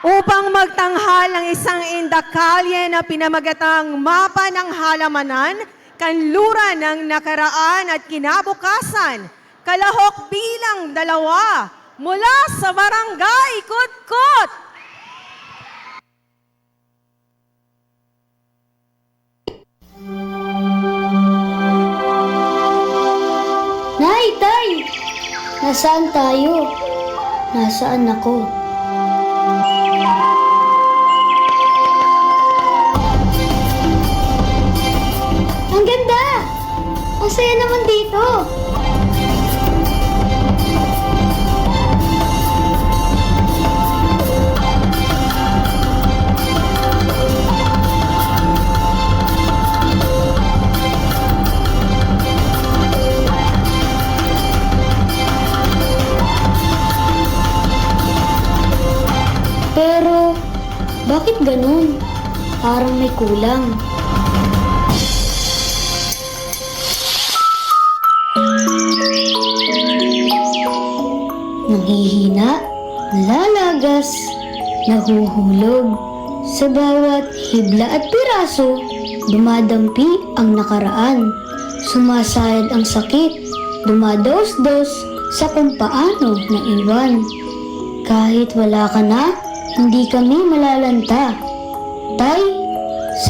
upang magtanghal ng isang indakalye na pinamagatang mapa ng halamanan, kanluran ng nakaraan at kinabukasan, kalahok bilang 2 mula sa Barangay Kutkot. Nay, Tay! Nasaan tayo? Nasaan ako? Ang ganda! Ang saya naman dito! Pero, bakit ganun? Parang may kulang. Nanghihina, nalalagas, nahuhulog. Sa bawat hibla at piraso, dumadampi ang nakaraan. Sumasayad ang sakit, dumadaos-dos sa kung paano naiwan. Kahit wala ka na, hindi kami malalanta. Tay,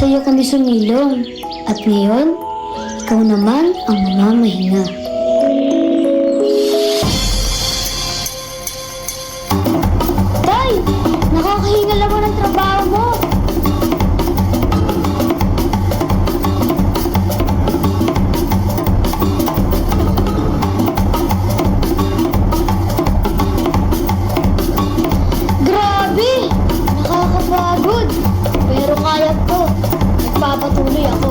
sa'yo kami sumilong. At ngayon, ikaw naman ang mamamahinga. Tay, nakakahingal ako ng trabaho mo. Grabe! Nakakapagod! Pero kaya ko. Nagpapatuloy ako.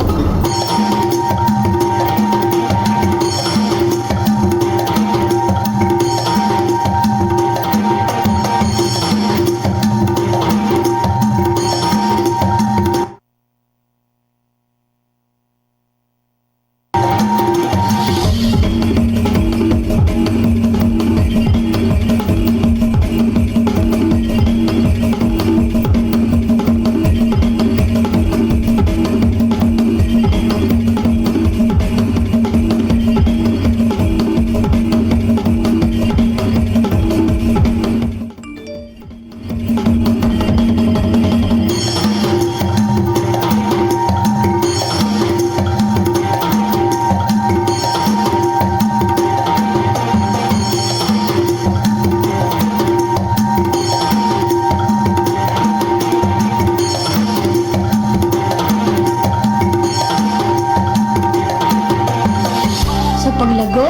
Sa paglago,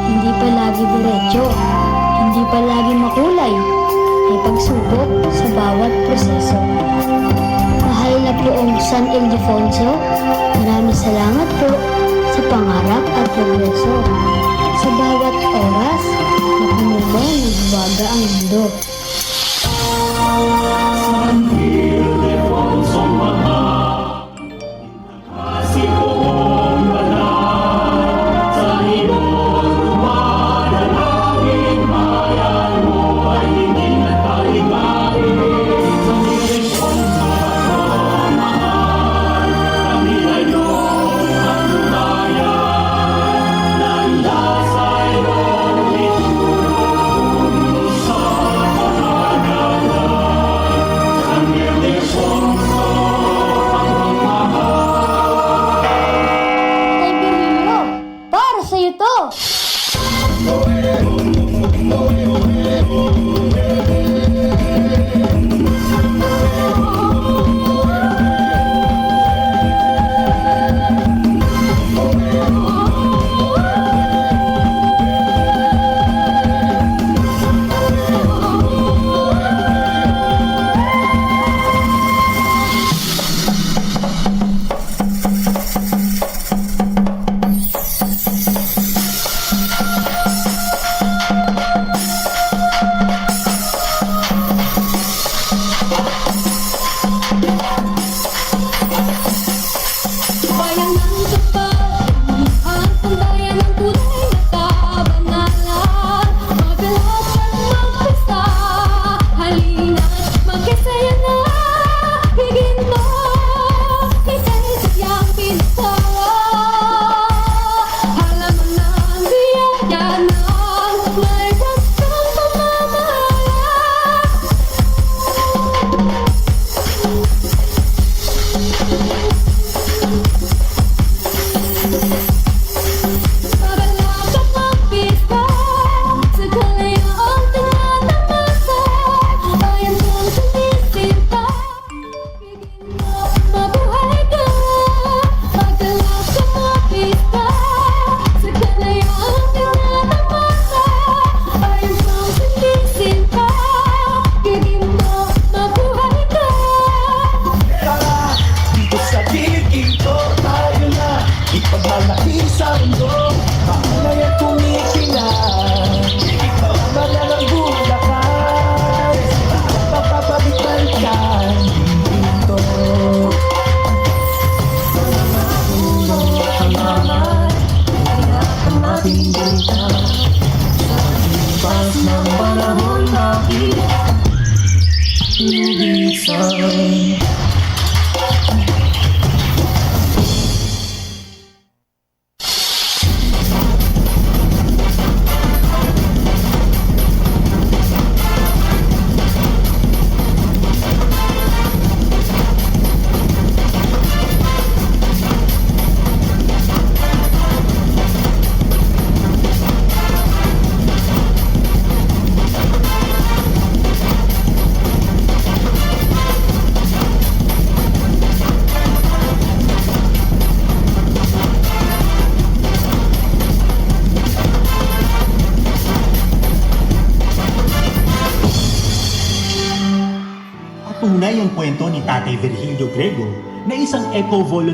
hindi palagi diretso, hindi palagi makulay, may pagsubok sa bawat proseso. Mahal na poong San Ildefonso, maraming salamat po sa pangarap at progreso. Sa bawat oras, nakumulong nagbaga ang mundo. Tunay ang kwento ni Tatay Virgilio Grego na isang eco-volunteer